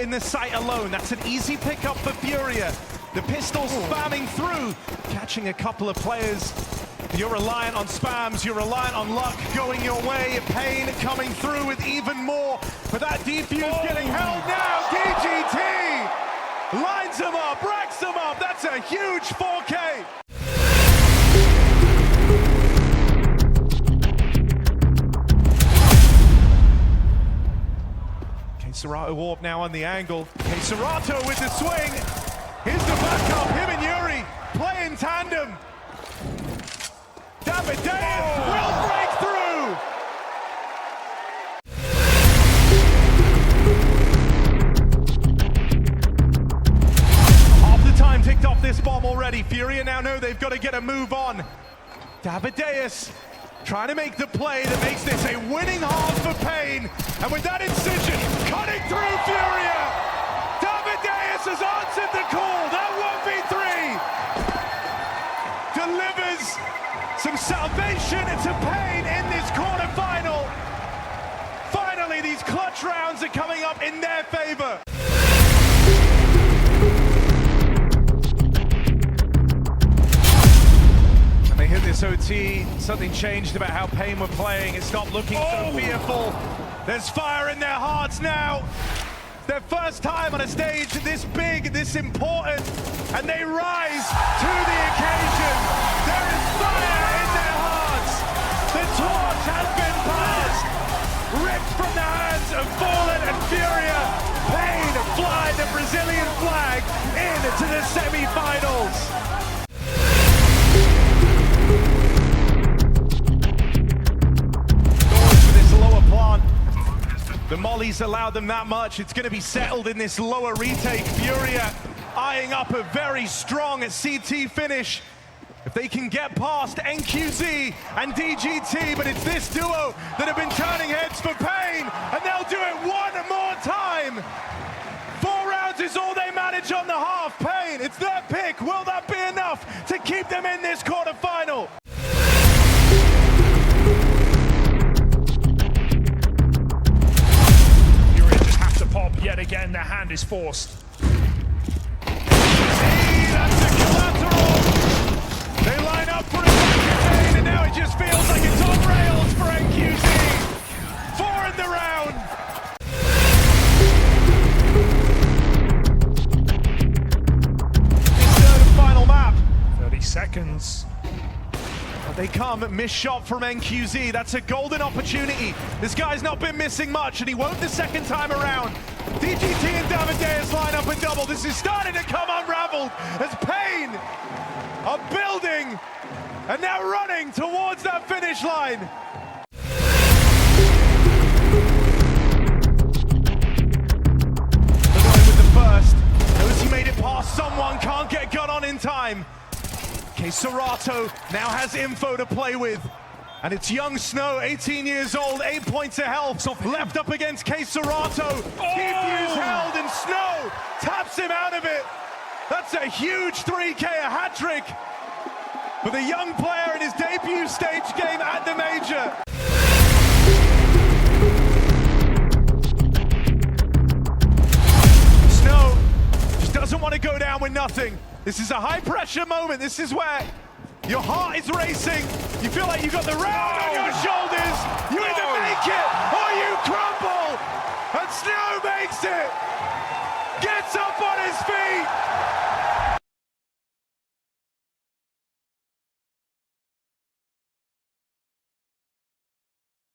in the site alone. That's an easy pickup for Furia. The pistol spamming through, catching a couple of players. You're reliant on spams, you're reliant on luck going your way. Pain coming through with even more. But that defuse getting held now. DGT lines them up, racks them up. That's a huge 4K. Serato Warp now on the angle. Serato with the swing. Here's the backup. Him and Yuri play in tandem. Davideus will break through. Half the time ticked off this bomb already. Furia now know they've got to get a move on. Davideus trying to make the play that makes this a winning half for Pain. And with that incision cutting through Furia, Davideus has answered the call. That 1v3 delivers some salvation to Pain in this quarterfinal. Finally, these clutch rounds are coming up in their favor. They hit this OT, something changed about how Pain were playing. It stopped looking so fearful. There's fire in their hearts now. Their first time on a stage this big, this important, and they rise to the occasion. There is fire in their hearts. The torch has been passed, ripped from the hands of Fallen and Furia. Pain fly the Brazilian flag into the semi-finals. The mollies allowed them that much. It's going to be settled in this lower retake. Furia eyeing up a very strong CT finish. If they can get past NQZ and DGT, but it's this duo that have been turning heads for Pain, and they'll do it one more time. 4 rounds is all they manage on the half. Pain, it's their pick. Will that be enough to keep them in this quarterfinal? Yet again, their hand is forced. That's a collateral. They line up for a second, and now it just feels like it's on rails for NQZ. 4 in the round. This third and final map. 30 seconds. But they come, missed shot from NQZ. That's a golden opportunity. This guy's not been missing much, and he won't the second time around. DGT and Davideus line up and double. This is starting to come unraveled as Pain are building and now running towards that finish line. They're going with the first. Knows he made it past someone, can't get gun on in time. Serato now has info to play with. And it's young Snow, 18 years old, 8 points of health, left up against Serato. Defuse held, and Snow taps him out of it. That's a huge 3K, a hat trick for the young player in his debut stage game at the major. Snow just doesn't want to go down with nothing. This is a high pressure moment. This is where your heart is racing. You feel like you've got the round on your shoulders. You either make it or you crumble. And Snow makes it. Gets